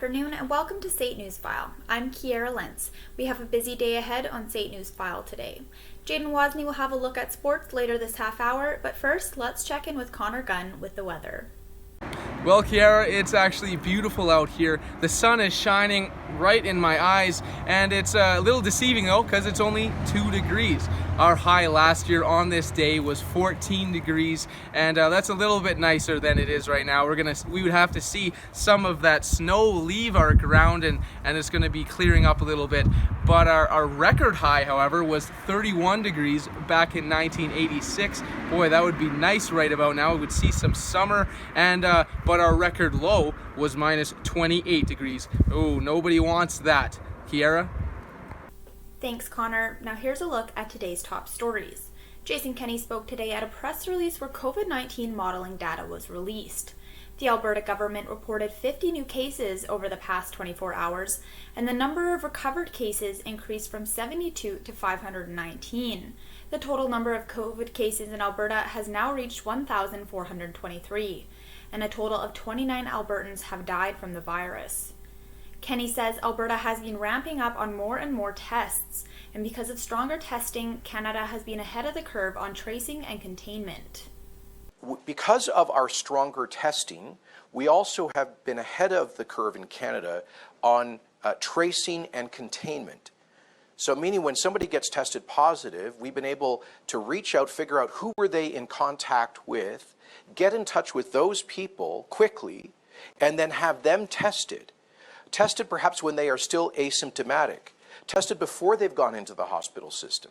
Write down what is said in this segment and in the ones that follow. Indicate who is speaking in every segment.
Speaker 1: afternoon and welcome to State Newsfile. I'm Kiara Lentz. We have a busy day ahead on State Newsfile today. Jaden Wozni will have a look at sports later this half hour, but first let's check in with Connor Gunn with the weather.
Speaker 2: Well, Kiara, it's actually beautiful out here. The sun is shining right in my eyes, and it's a little deceiving though because it's only 2 degrees. Our high last year on this day was 14 degrees, and that's a little bit nicer than it is right now. We would have to see some of that snow leave our ground, and it's going to be clearing up a little bit. But our record high, however, was 31 degrees back in 1986. Boy, that would be nice right about now. We would see some summer, and but our record low was minus 28 degrees. Oh, nobody wants that. Kiara?
Speaker 1: Thanks, Connor. Now here's a look at today's top stories. Jason Kenney spoke today at a press release where COVID-19 modeling data was released. The Alberta government reported 50 new cases over the past 24 hours, and the number of recovered cases increased from 72 to 519. The total number of COVID cases in Alberta has now reached 1,423, and a total of 29 Albertans have died from the virus. Kenney says Alberta has been ramping up on more and more tests, and because of stronger testing, Canada has been ahead of the curve on tracing and containment.
Speaker 3: Because of our stronger testing, we also have been ahead of the curve in Canada on tracing and containment. So meaning when somebody gets tested positive, we've been able to reach out, figure out who were they in contact with, get in touch with those people quickly, and then have them tested. Tested perhaps when they are still asymptomatic, tested before they've gone into the hospital system,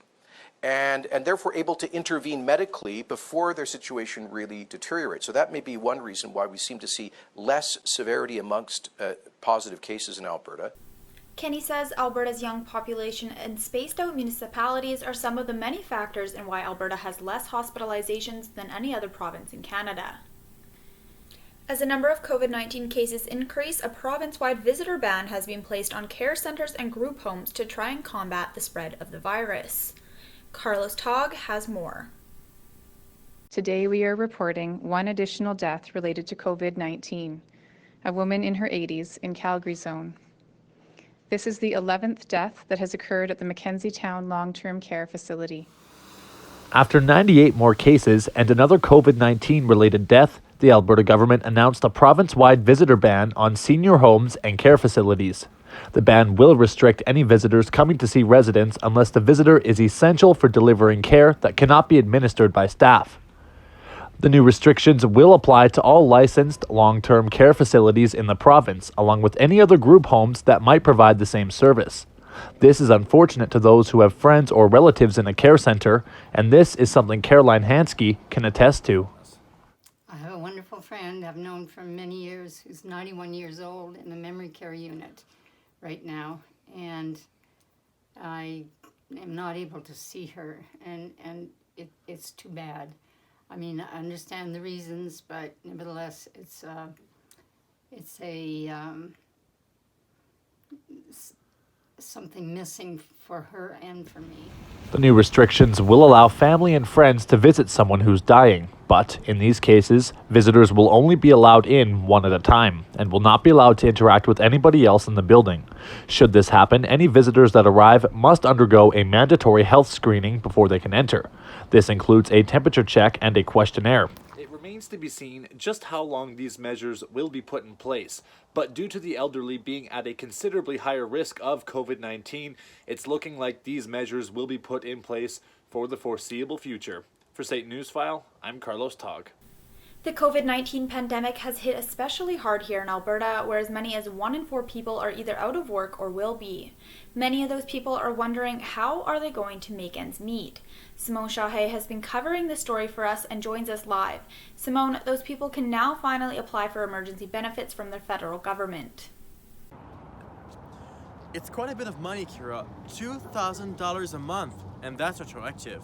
Speaker 3: and therefore able to intervene medically before their situation really deteriorates. So that may be one reason why we seem to see less severity amongst positive cases in Alberta.
Speaker 1: Kenney says Alberta's young population and spaced out municipalities are some of the many factors in why Alberta has less hospitalizations than any other province in Canada. As the number of COVID-19 cases increase, a province-wide visitor ban has been placed on care centres and group homes to try and combat the spread of the virus. Carlos Togg has more.
Speaker 4: Today we are reporting one additional death related to COVID-19, a woman in her 80s in Calgary zone. This is the 11th death that has occurred at the Mackenzie Town long-term care facility.
Speaker 5: After 98 more cases and another COVID-19 related death, the Alberta government announced a province-wide visitor ban on senior homes and care facilities. The ban will restrict any visitors coming to see residents unless the visitor is essential for delivering care that cannot be administered by staff. The new restrictions will apply to all licensed long-term care facilities in the province, along with any other group homes that might provide the same service. This is unfortunate to those who have friends or relatives in a care center, and this is something Caroline Hansky can attest to.
Speaker 6: I have a wonderful friend I've known for many years who's 91 years old in a memory care unit right now, and I am not able to see her, and it's too bad. I mean, I understand the reasons, but nevertheless, it's something missing for her and for me.
Speaker 5: The new restrictions will allow family and friends to visit someone who's dying, but in these cases, visitors will only be allowed in one at a time and will not be allowed to interact with anybody else in the building. Should this happen, any visitors that arrive must undergo a mandatory health screening before they can enter. This includes a temperature check and a questionnaire. It remains to be seen just how long these measures will be put in place, but due to the elderly being at a considerably higher risk of COVID-19, it's looking like these measures will be put in place for the foreseeable future. For State Newsfile, I'm Carlos Togg.
Speaker 1: The COVID-19 pandemic has hit especially hard here in Alberta, where as many as 1 in 4 people are either out of work or will be. Many of those people are wondering how are they going to make ends meet. Simone Shahay has been covering this story for us and joins us live. Simone, those people can now finally apply for emergency benefits from the federal government.
Speaker 7: It's quite a bit of money, Kira. $2,000 a month, and that's retroactive.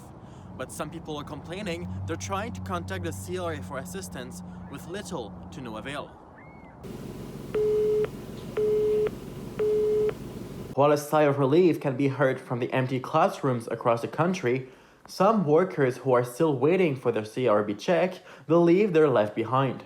Speaker 7: But some people are complaining they're trying to contact the CLA for assistance with little to no avail. While a sigh of relief can be heard from the empty classrooms across the country, some workers who are still waiting for their CRB check believe they're left behind.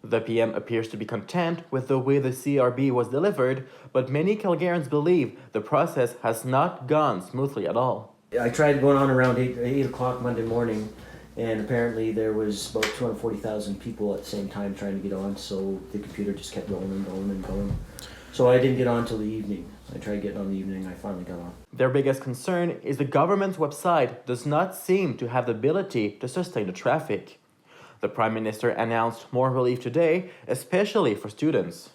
Speaker 7: The PM appears to be content with the way the CRB was delivered, but many Calgarians believe the process has not gone smoothly at all.
Speaker 8: I tried going on around 8 o'clock Monday morning, and apparently there was about 240,000 people at the same time trying to get on, so the computer just kept going and going and going. So I didn't get on till the evening. I tried getting on the evening, I finally got on.
Speaker 7: Their biggest concern is the government's website does not seem to have the ability to sustain the traffic. The Prime Minister announced more relief today, especially for students.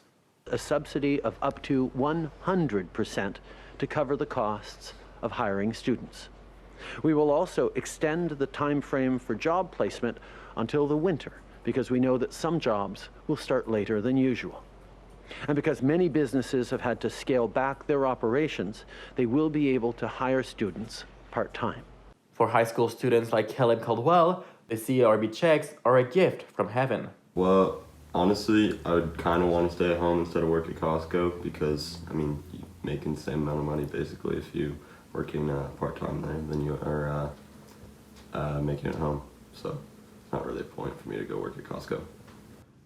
Speaker 9: A subsidy of up to 100% to cover the costs of hiring students. We will also extend the time frame for job placement until the winter, because we know that some jobs will start later than usual. And because many businesses have had to scale back their operations, they will be able to hire students part-time.
Speaker 7: For high school students like Helen Caldwell, the CRB checks are a gift from heaven.
Speaker 10: Well, honestly, I would kind of want to stay at home instead of work at Costco because, you're making the same amount of money basically if you working part-time there than you are making it at home. So it's not really a point for me to go work at Costco.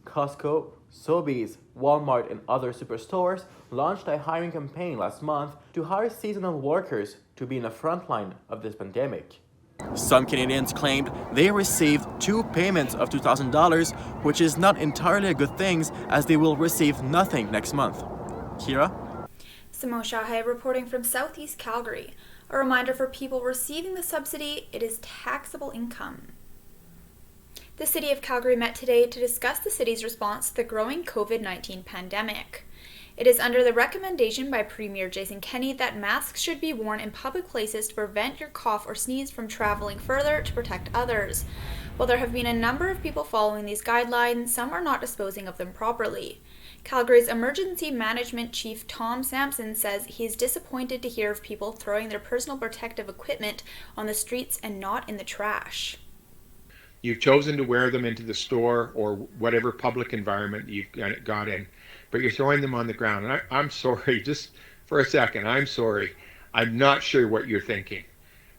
Speaker 7: Costco, Sobeys, Walmart, and other superstores launched a hiring campaign last month to hire seasonal workers to be in the front line of this pandemic. Some Canadians claimed they received 2 payments of $2,000, which is not entirely a good thing as they will receive nothing next month. Kira?
Speaker 1: Simone Shahay reporting from Southeast Calgary. A reminder for people receiving the subsidy, it is taxable income. The City of Calgary met today to discuss the city's response to the growing COVID-19 pandemic. It is under the recommendation by Premier Jason Kenney that masks should be worn in public places to prevent your cough or sneeze from traveling further to protect others. While there have been a number of people following these guidelines, some are not disposing of them properly. Calgary's Emergency Management Chief Tom Sampson says he is disappointed to hear of people throwing their personal protective equipment on the streets and not in the trash.
Speaker 11: You've chosen to wear them into the store or whatever public environment you've got in, but you're throwing them on the ground. And I'm sorry, just for a second, I'm sorry. I'm not sure what you're thinking.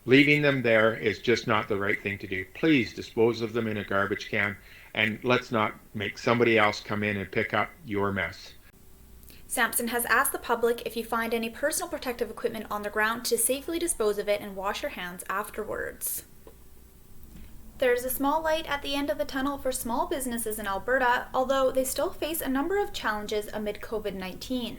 Speaker 11: Leaving them there is just not the right thing to do. Please dispose of them in a garbage can, and let's not make somebody else come in and pick up your mess.
Speaker 1: Sampson has asked the public if you find any personal protective equipment on the ground to safely dispose of it and wash your hands afterwards. There is a small light at the end of the tunnel for small businesses in Alberta, although they still face a number of challenges amid COVID-19.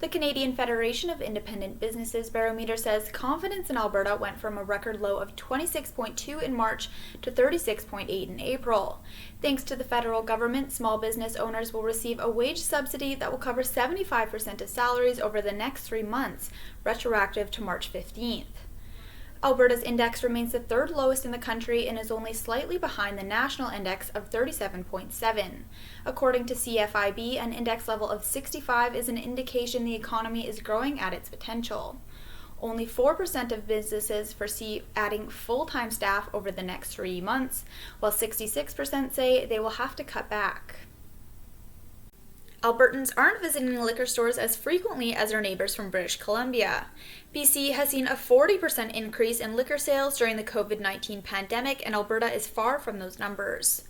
Speaker 1: The Canadian Federation of Independent Businesses barometer says confidence in Alberta went from a record low of 26.2 in March to 36.8 in April. Thanks to the federal government, small business owners will receive a wage subsidy that will cover 75% of salaries over the next 3 months, retroactive to March 15th. Alberta's index remains the third lowest in the country and is only slightly behind the national index of 37.7. According to CFIB, an index level of 65 is an indication the economy is growing at its potential. Only 4% of businesses foresee adding full-time staff over the next 3 months, while 66% say they will have to cut back. Albertans aren't visiting liquor stores as frequently as their neighbors from British Columbia. BC has seen a 40% increase in liquor sales during the COVID-19 pandemic, and Alberta is far from those numbers.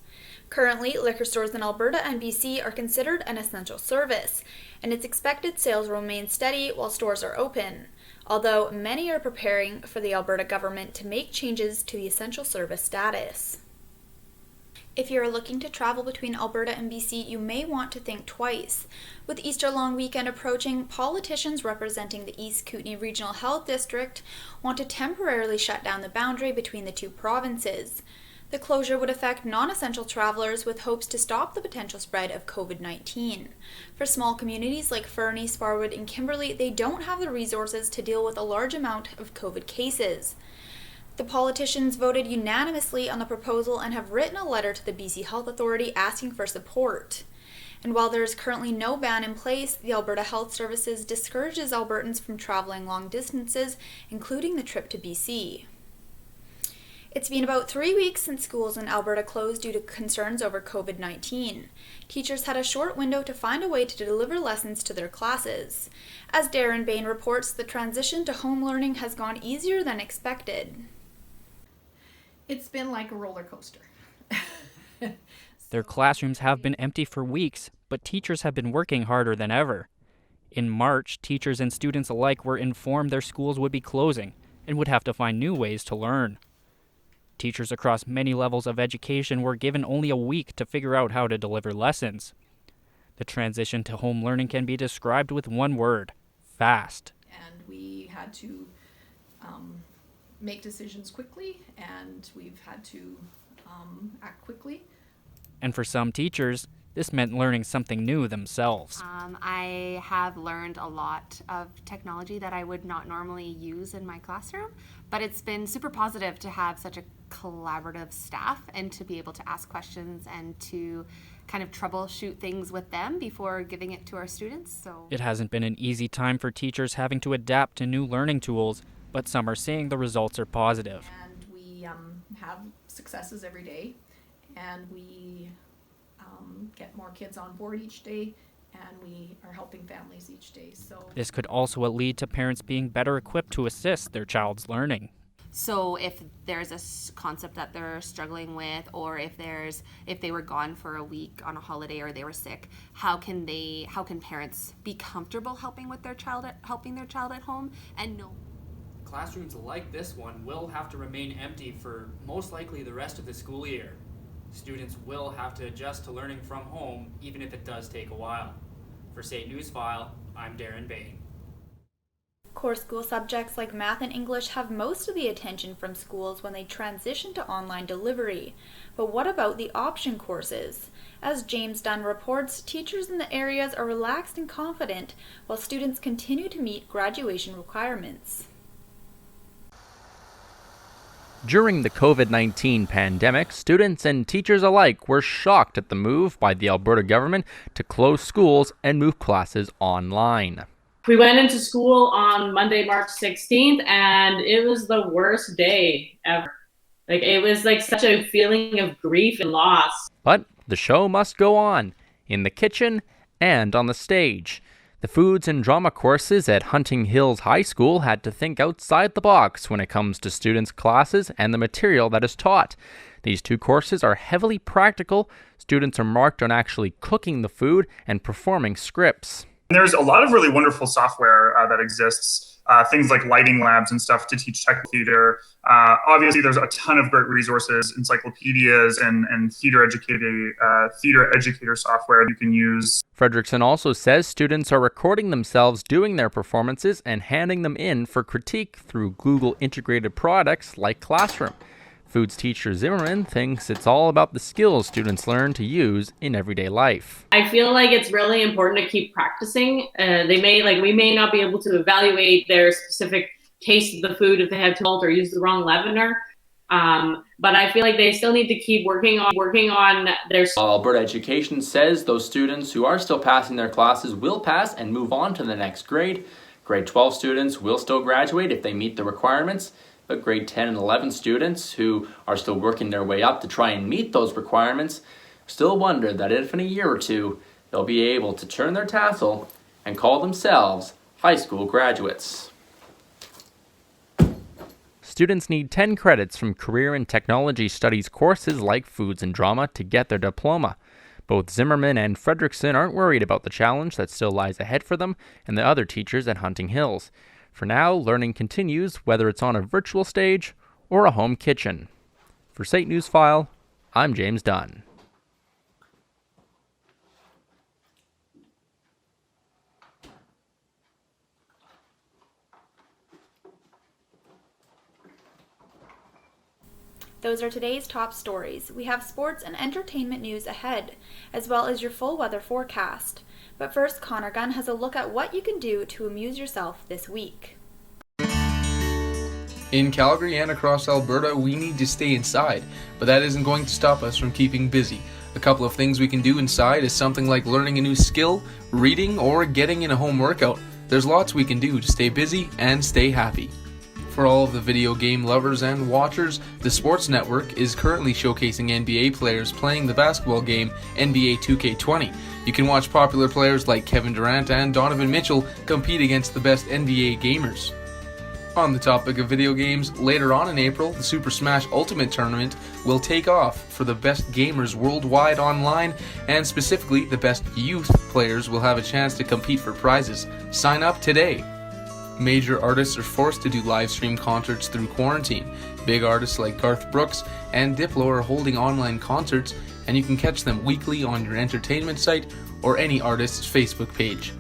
Speaker 1: Currently, liquor stores in Alberta and BC are considered an essential service, and it's expected sales will remain steady while stores are open, although many are preparing for the Alberta government to make changes to the essential service status. If you're looking to travel between Alberta and BC, you may want to think twice. With Easter long weekend approaching, politicians representing the East Kootenay Regional Health District want to temporarily shut down the boundary between the two provinces. The closure would affect non-essential travelers with hopes to stop the potential spread of COVID-19. For small communities like Fernie, Sparwood, and Kimberley, they don't have the resources to deal with a large amount of COVID cases. The politicians voted unanimously on the proposal and have written a letter to the BC Health Authority asking for support. And while there is currently no ban in place, the Alberta Health Services discourages Albertans from traveling long distances, including the trip to BC. It's been about 3 weeks since schools in Alberta closed due to concerns over COVID-19. Teachers had a short window to find a way to deliver lessons to their classes. As Darren Bain reports, the transition to home learning has gone easier than expected.
Speaker 12: It's been like a roller coaster. Their classrooms have been empty for weeks, but teachers have been working harder than ever. In March, teachers and students alike were informed their schools would be closing and would have to find new ways to learn. Teachers across many levels of education were given only a week to figure out how to deliver lessons. The transition to home learning can be described with one word: fast.
Speaker 13: And we had to make decisions quickly, and we've had to act quickly.
Speaker 12: And for some teachers, this meant learning something new themselves.
Speaker 14: I have learned a lot of technology that I would not normally use in my classroom, but it's been super positive to have such a collaborative staff and to be able to ask questions and to kind of troubleshoot things with them before giving it to our students. So
Speaker 12: it hasn't been an easy time for teachers having to adapt to new learning tools, but some are saying the results are positive.
Speaker 13: And we have successes every day, and we get more kids on board each day, and we are helping families each day. So
Speaker 12: this could also lead to parents being better equipped to assist their child's learning.
Speaker 14: So if there's a concept that they're struggling with, or if they were gone for a week on a holiday or they were sick, how can parents be comfortable helping their child at home and know?
Speaker 12: Classrooms like this one will have to remain empty for most likely the rest of the school year. Students will have to adjust to learning from home, even if it does take a while. For St. Newsfile, I'm Darren Bain.
Speaker 1: Core school subjects like math and English have most of the attention from schools when they transition to online delivery. But what about the option courses? As James Dunn reports, teachers in the areas are relaxed and confident, while students continue to meet graduation requirements.
Speaker 15: During the COVID-19 pandemic, students and teachers alike were shocked at the move by the Alberta government to close schools and move classes online.
Speaker 16: We went into school on Monday, March 16th, and it was the worst day ever. It was such a feeling of grief and loss.
Speaker 15: But the show must go on, in the kitchen and on the stage. The foods and drama courses at Hunting Hills High School had to think outside the box when it comes to students' classes and the material that is taught. These two courses are heavily practical. Students are marked on actually cooking the food and performing scripts.
Speaker 17: There's a lot of really wonderful software that exists, things like lighting labs and stuff to teach tech theater. Obviously, there's a ton of great resources, encyclopedias, and theater educator software you can use.
Speaker 15: Fredrickson also says students are recording themselves doing their performances and handing them in for critique through Google integrated products like Classroom. Foods teacher Zimmerman thinks it's all about the skills students learn to use in everyday life.
Speaker 16: I feel like it's really important to keep practicing. We may not be able to evaluate their specific taste of the food if they have salt or use the wrong leavener. But I feel like they still need to keep working on their.
Speaker 15: Alberta Education says those students who are still passing their classes will pass and move on to the next grade. Grade 12 students will still graduate if they meet the requirements. But grade 10 and 11 students who are still working their way up to try and meet those requirements still wonder that if in a year or two they'll be able to turn their tassel and call themselves high school graduates. Students need 10 credits from career and technology studies courses like foods and drama to get their diploma. Both Zimmerman and Fredrickson aren't worried about the challenge that still lies ahead for them and the other teachers at Hunting Hills. For now, learning continues whether it's on a virtual stage or a home kitchen. For St. Newsfile, I'm James Dunn.
Speaker 1: Those are today's top stories. We have sports and entertainment news ahead, as well as your full weather forecast. But first, Connor Gunn has a look at what you can do to amuse yourself this week.
Speaker 2: In Calgary and across Alberta, we need to stay inside, but that isn't going to stop us from keeping busy. A couple of things we can do inside is something like learning a new skill, reading, or getting in a home workout. There's lots we can do to stay busy and stay happy. For all of the video game lovers and watchers, the Sports Network is currently showcasing NBA players playing the basketball game NBA 2K20. You can watch popular players like Kevin Durant and Donovan Mitchell compete against the best NBA gamers. On the topic of video games, later on in April, the Super Smash Ultimate Tournament will take off for the best gamers worldwide online, and specifically the best youth players will have a chance to compete for prizes. Sign up today. Major artists are forced to do live stream concerts through quarantine. Big artists like Garth Brooks and Diplo are holding online concerts, and you can catch them weekly on your entertainment site or any artist's Facebook page.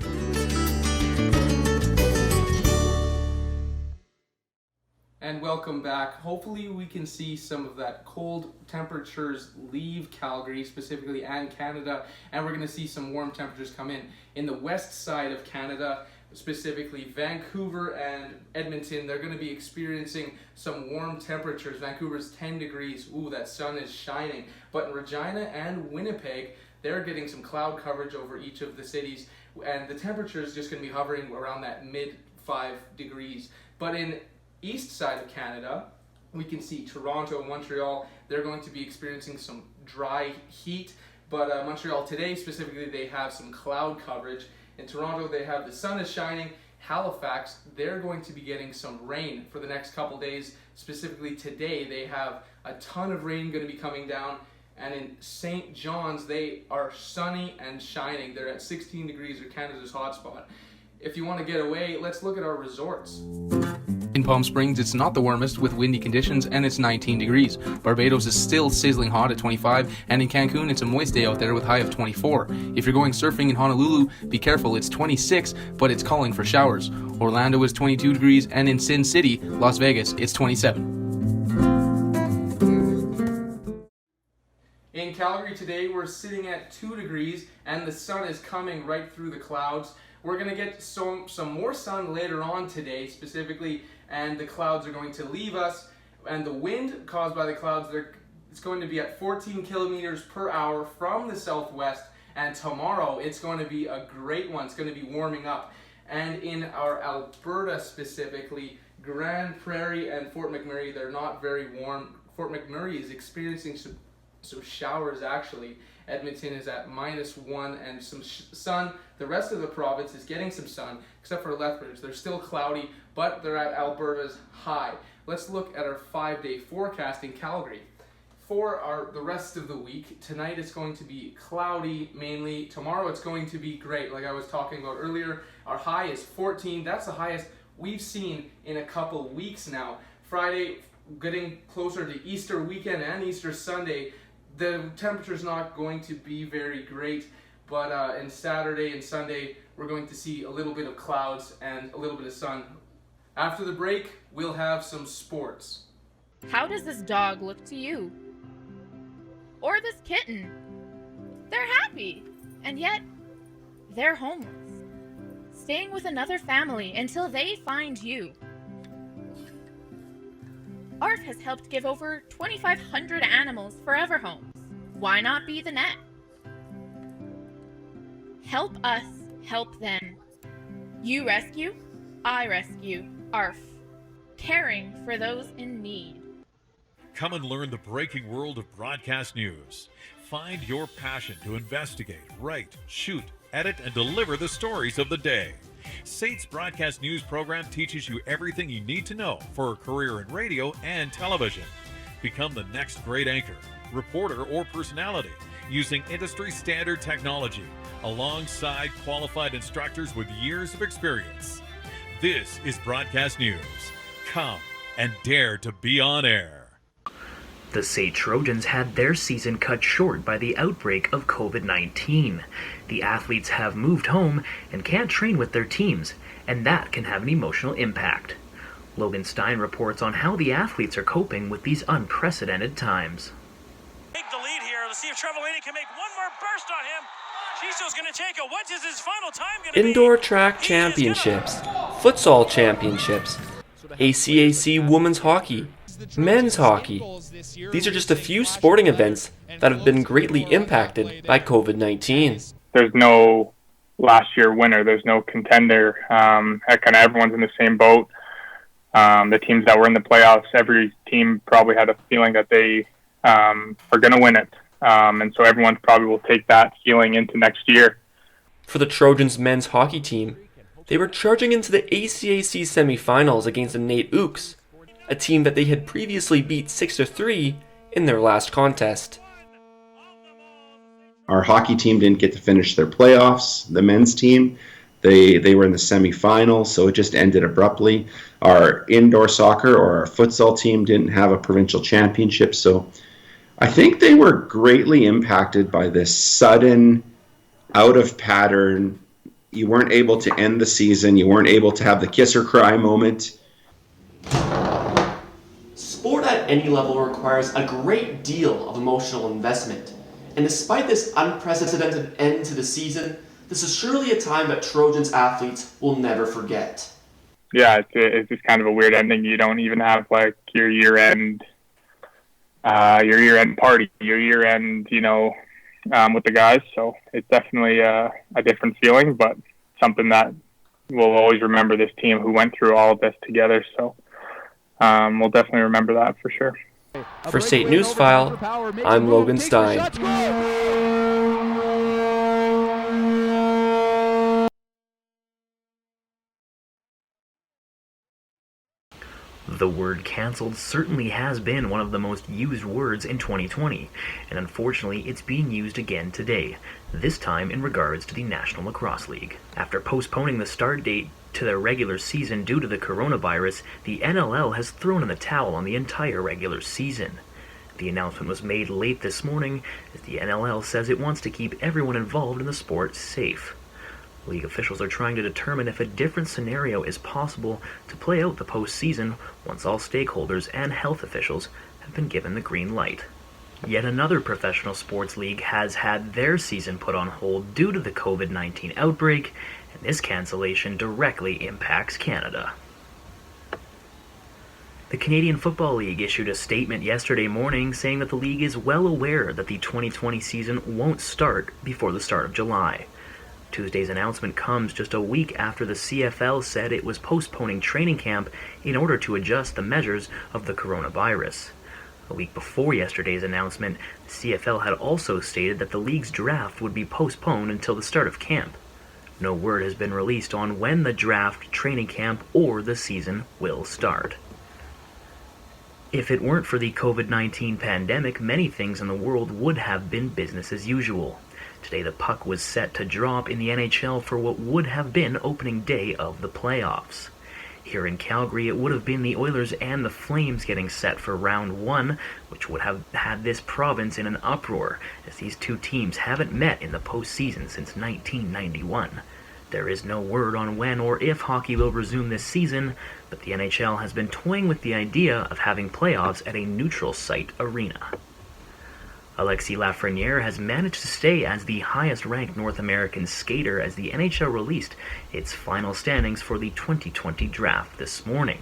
Speaker 2: And welcome back. Hopefully we can see some of that cold temperatures leave Calgary specifically and Canada, and we're going to see some warm temperatures come in. In the west side of Canada, specifically Vancouver and Edmonton, they're going to be experiencing some warm temperatures. Vancouver's 10 degrees. Ooh, that sun is shining. But in Regina and Winnipeg, they're getting some cloud coverage over each of the cities, and the temperature is just going to be hovering around that mid 5 degrees. But in east side of Canada, we can see Toronto and Montreal, they're going to be experiencing some dry heat, but Montreal today specifically, they have some cloud coverage. In Toronto, they have the sun is shining. Halifax, they're going to be getting some rain for the next couple days. Specifically today, they have a ton of rain going to be coming down. And in St. John's, they are sunny and shining. They're at 16 degrees, or Canada's hotspot. If you want to get away, let's look at our resorts. In Palm Springs, it's not the warmest with windy conditions, and it's 19 degrees. Barbados is still sizzling hot at 25, and in Cancun, it's a moist day out there with a high of 24. If you're going surfing in Honolulu, be careful, it's 26, but it's calling for showers. Orlando is 22 degrees, and in Sin City, Las Vegas, it's 27. In Calgary today, we're sitting at 2 degrees, and the sun is coming right through the clouds. We're going to get some more sun later on today, specifically, and the clouds are going to leave us, and the wind caused by the clouds, it's going to be at 14 kilometers per hour from the southwest, and tomorrow it's going to be a great one. It's going to be warming up. And in our Alberta specifically, Grand Prairie and Fort McMurray, they're not very warm. Fort McMurray is experiencing some showers actually. Edmonton is at -1 and some sun. The rest of the province is getting some sun, except for Lethbridge. They're still cloudy, but they're at Alberta's high. Let's look at our 5-day forecast in Calgary. For the rest of the week, tonight it's going to be cloudy mainly. Tomorrow it's going to be great, like I was talking about earlier. Our high is 14. That's the highest we've seen in a couple weeks now. Friday, getting closer to Easter weekend and Easter Sunday, the temperature's not going to be very great, but in Saturday and Sunday, we're going to see a little bit of clouds and a little bit of sun. After the break, we'll have some sports.
Speaker 18: How does this dog look to you? Or this kitten? They're happy, and yet they're homeless, staying with another family until they find you. ARF has helped give over 2,500 animals forever homes. Why not be the net? Help us help them. You rescue, I rescue. ARF. Caring for those in need.
Speaker 19: Come and learn the breaking world of broadcast news. Find your passion to investigate, write, shoot, edit, and deliver the stories of the day. SAIT's broadcast news program teaches you everything you need to know for a career in radio and television. Become the next great anchor, reporter, or personality using industry-standard technology alongside qualified instructors with years of experience. This is Broadcast News. Come and dare to be on air.
Speaker 20: The SAIT Trojans had their season cut short by the outbreak of COVID-19. The athletes have moved home and can't train with their teams, and that can have an emotional impact. Logan Stein reports on how the athletes are coping with these unprecedented times.
Speaker 21: Take the lead here. Let's see if Trevelini can make one more burst on him. Chiso's going to take it. What is his final time going to be?
Speaker 22: Indoor track championships, futsal championships, ACAC women's hockey, men's hockey. These are just a few sporting events that have been greatly impacted by COVID-19.
Speaker 23: There's no last year winner. There's no contender. Kind of everyone's in the same boat. The teams that were in the playoffs, every team probably had a feeling that they are going to win it. And so everyone probably will take that feeling into next year.
Speaker 22: For the Trojans men's hockey team, They were charging into the ACAC semifinals against the Nate Ooks, a team that they had previously beat 6-3 in their last contest.
Speaker 3: Our hockey team didn't get to finish their playoffs. The men's team, they were in the semifinals, so it just ended abruptly. Our indoor soccer or our futsal team didn't have a provincial championship, so I think they were greatly impacted by this sudden, out of pattern. You weren't able to end the season. You weren't able to have the kiss or cry moment.
Speaker 22: Sport at any level requires a great deal of emotional investment. And despite this unprecedented end to the season, this is surely a time that Trojans athletes will never forget.
Speaker 23: Yeah, it's just kind of a weird ending. You don't even have like your year-end party, your year-end, with the guys. So it's definitely a different feeling, but something that we'll always remember this team who went through all of this together. So we'll definitely remember that for sure.
Speaker 22: For State Newsfile, I'm Logan Stein.
Speaker 20: The word cancelled certainly has been one of the most used words in 2020, and unfortunately it's being used again today, this time in regards to the National Lacrosse League. After postponing the start date to their regular season due to the coronavirus, the NLL has thrown in the towel on the entire regular season. The announcement was made late this morning as the NLL says it wants to keep everyone involved in the sport safe. League officials are trying to determine if a different scenario is possible to play out the postseason once all stakeholders and health officials have been given the green light. Yet another professional sports league has had their season put on hold due to the COVID-19 outbreak, and this cancellation directly impacts Canada. The Canadian Football League issued a statement yesterday morning saying that the league is well aware that the 2020 season won't start before the start of July. Tuesday's announcement comes just a week after the CFL said it was postponing training camp in order to adjust the measures of the coronavirus. A week before yesterday's announcement, the CFL had also stated that the league's draft would be postponed until the start of camp. No word has been released on when the draft, training camp, or the season will start. If it weren't for the COVID-19 pandemic, many things in the world would have been business as usual. Today the puck was set to drop in the NHL for what would have been opening day of the playoffs. Here in Calgary, it would have been the Oilers and the Flames getting set for round one, which would have had this province in an uproar, as these two teams haven't met in the postseason since 1991. There is no word on when or if hockey will resume this season, but the NHL has been toying with the idea of having playoffs at a neutral site arena. Alexis Lafreniere has managed to stay as the highest-ranked North American skater as the NHL released its final standings for the 2020 draft this morning.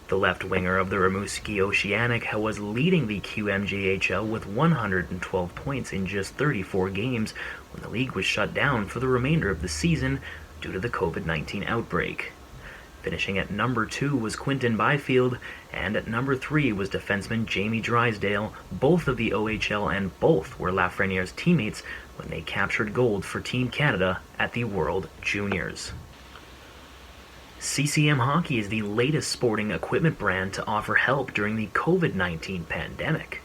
Speaker 20: The left winger of the Rimouski Oceanic was leading the QMJHL with 112 points in just 34 games when the league was shut down for the remainder of the season due to the COVID-19 outbreak. Finishing at number 2 was Quinton Byfield, and at number 3 was defenseman Jamie Drysdale, both of the OHL, and both were Lafreniere's teammates when they captured gold for Team Canada at the World Juniors. CCM Hockey is the latest sporting equipment brand to offer help during the COVID-19 pandemic.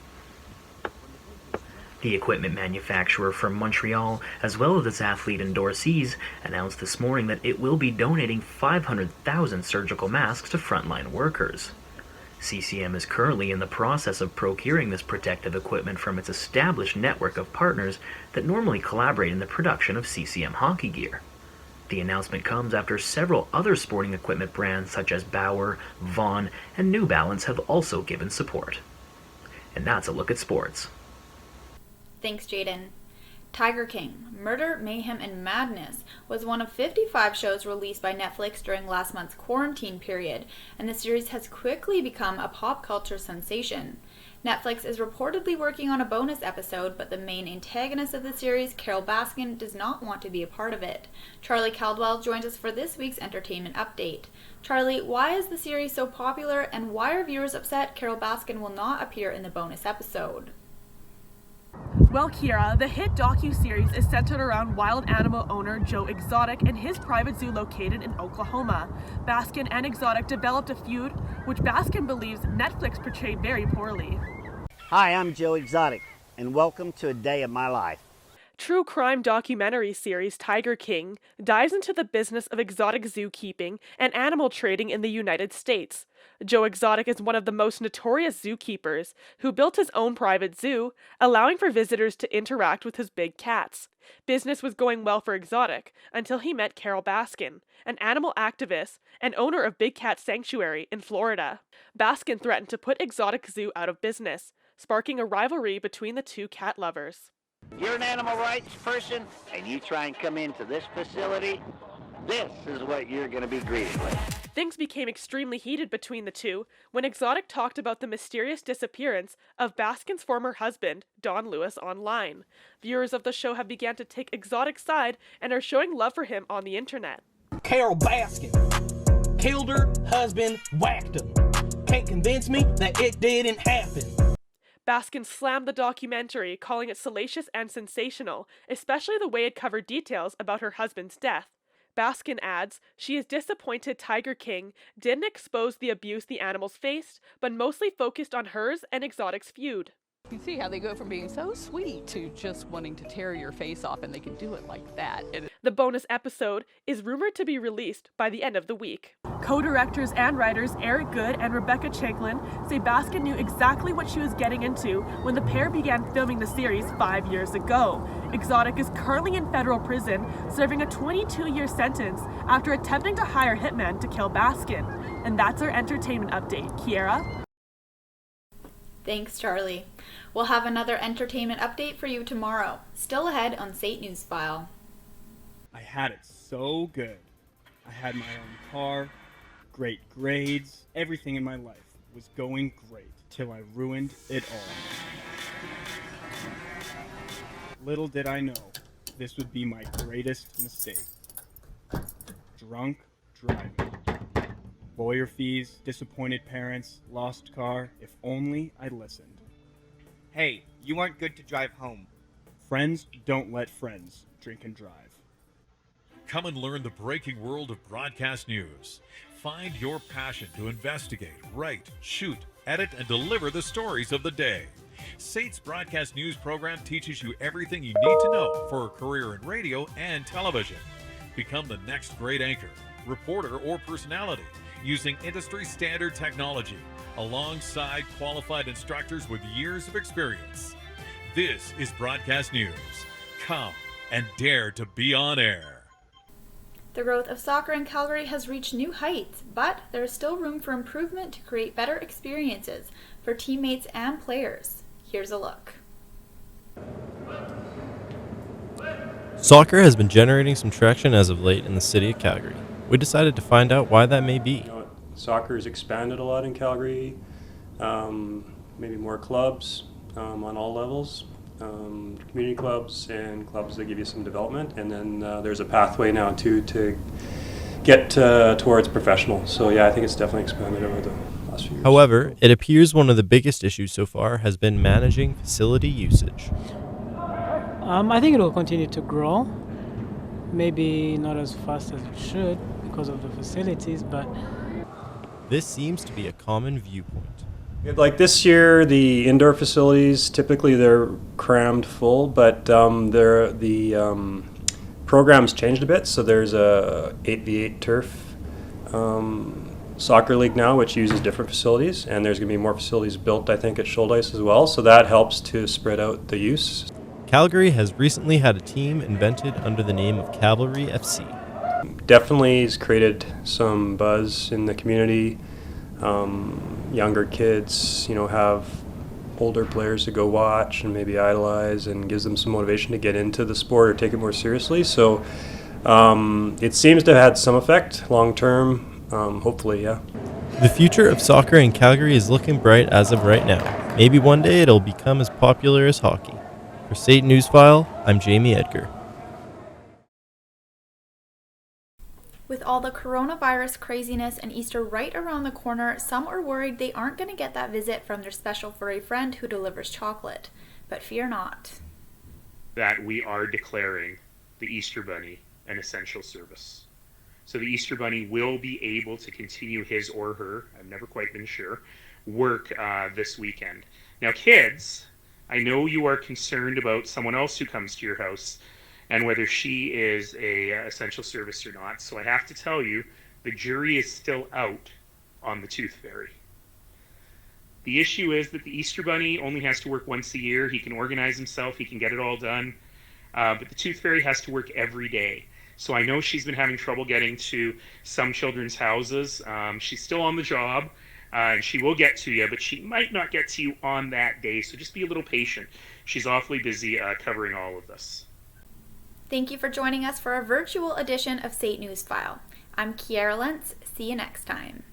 Speaker 20: The equipment manufacturer from Montreal, as well as its athlete endorsees, announced this morning that it will be donating 500,000 surgical masks to frontline workers. CCM is currently in the process of procuring this protective equipment from its established network of partners that normally collaborate in the production of CCM hockey gear. The announcement comes after several other sporting equipment brands such as Bauer, Vaughn, and New Balance have also given support. And that's a look at sports.
Speaker 1: Thanks, Jaden. Tiger King, Murder, Mayhem, and Madness was one of 55 shows released by Netflix during last month's quarantine period, and the series has quickly become a pop culture sensation. Netflix is reportedly working on a bonus episode, but the main antagonist of the series, Carol Baskin, does not want to be a part of it. Charlie Caldwell joins us for this week's entertainment update. Charlie, why is the series so popular, and why are viewers upset Carol Baskin will not appear in the bonus episode?
Speaker 4: Well, Kiera, the hit docu-series is centered around wild animal owner Joe Exotic and his private zoo located in Oklahoma. Baskin and Exotic developed a feud, which Baskin believes Netflix portrayed very poorly.
Speaker 5: Hi, I'm Joe Exotic, and welcome to a day of my life.
Speaker 4: True crime documentary series Tiger King dives into the business of exotic zookeeping and animal trading in the United States. Joe Exotic is one of the most notorious zookeepers who built his own private zoo, allowing for visitors to interact with his big cats. Business was going well for Exotic until he met Carol Baskin, an animal activist and owner of Big Cat Sanctuary in Florida. Baskin threatened to put Exotic Zoo out of business, sparking a rivalry between the two cat lovers.
Speaker 5: You're an animal rights person, and you try and come into this facility, this is what you're going to be greeted with.
Speaker 4: Things became extremely heated between the two when Exotic talked about the mysterious disappearance of Baskin's former husband, Don Lewis, online. Viewers of the show have begun to take Exotic's side and are showing love for him on the internet.
Speaker 6: Carol Baskin killed her husband, whacked him. Can't convince me that it didn't happen.
Speaker 4: Baskin slammed the documentary, calling it salacious and sensational, especially the way it covered details about her husband's death. Baskin adds, she is disappointed Tiger King didn't expose the abuse the animals faced, but mostly focused on hers and Exotic's feud.
Speaker 24: You see how they go from being so sweet to just wanting to tear your face off, and they can do it like that.
Speaker 4: The bonus episode is rumored to be released by the end of the week. Co-directors and writers Eric Good and Rebecca Shanklin say Baskin knew exactly what she was getting into when the pair began filming the series 5 years ago. Exotic is currently in federal prison, serving a 22-year sentence after attempting to hire hitmen to kill Baskin. And that's our entertainment update. Kiera?
Speaker 1: Thanks, Charlie. We'll have another entertainment update for you tomorrow. Still ahead on St. Newsfile.
Speaker 25: I had it so good. I had my own car, great grades, everything in my life was going great till I ruined it all. Little did I know, this would be my greatest mistake. Drunk driving. Lawyer fees, disappointed parents, lost car, if only I listened.
Speaker 26: Hey, you aren't good to drive home.
Speaker 25: Friends don't let friends drink and drive.
Speaker 19: Come and learn the breaking world of broadcast news. Find your passion to investigate, write, shoot, edit, and deliver the stories of the day. SATE's broadcast news program teaches you everything you need to know for a career in radio and television. Become the next great anchor, reporter, or personality using industry standard technology alongside qualified instructors with years of experience. This is Broadcast News. Come and dare to be on air.
Speaker 1: The growth of soccer in Calgary has reached new heights, but there is still room for improvement to create better experiences for teammates and players. Here's a look.
Speaker 27: Soccer has been generating some traction as of late in the city of Calgary. We decided to find out why that may be.
Speaker 28: Soccer has expanded a lot in Calgary, maybe more clubs on all levels, community clubs and clubs that give you some development, and then there's a pathway now too to get towards professional. So yeah, I think it's definitely expanded over the last few years.
Speaker 27: However, it appears one of the biggest issues so far has been managing facility usage.
Speaker 29: I think it will continue to grow, maybe not as fast as it should because of the facilities, but
Speaker 27: this seems to be a common viewpoint.
Speaker 28: Like this year, the indoor facilities, typically they're crammed full, but the program's changed a bit. So there's a 8v8 turf soccer league now, which uses different facilities, and there's going to be more facilities built, I think, at Shouldice as well. So that helps to spread out the use.
Speaker 27: Calgary has recently had a team invented under the name of Cavalry FC.
Speaker 28: Definitely has created some buzz in the community. Younger kids, have older players to go watch and maybe idolize, and gives them some motivation to get into the sport or take it more seriously. So it seems to have had some effect long term, hopefully, yeah.
Speaker 27: The future of soccer in Calgary is looking bright as of right now. Maybe one day it'll become as popular as hockey. For State Newsfile, I'm Jamie Edgar.
Speaker 1: With all the coronavirus craziness and Easter right around the corner, some are worried they aren't going to get that visit from their special furry friend who delivers chocolate. But fear not.
Speaker 7: that we are declaring the Easter Bunny an essential service. So the Easter Bunny will be able to continue his or her, I've never quite been sure, work this weekend. Now kids, I know you are concerned about someone else who comes to your house and whether she is a essential service or not. So I have to tell you, the jury is still out on the Tooth Fairy. The issue is that the Easter Bunny only has to work once a year. He can organize himself, he can get it all done. But the Tooth Fairy has to work every day. So I know she's been having trouble getting to some children's houses. She's still on the job, and she will get to you, but she might not get to you on that day. So just be a little patient. She's awfully busy covering all of this.
Speaker 1: Thank you for joining us for a virtual edition of SAIT Newsfile. I'm Kiara Lentz. See you next time.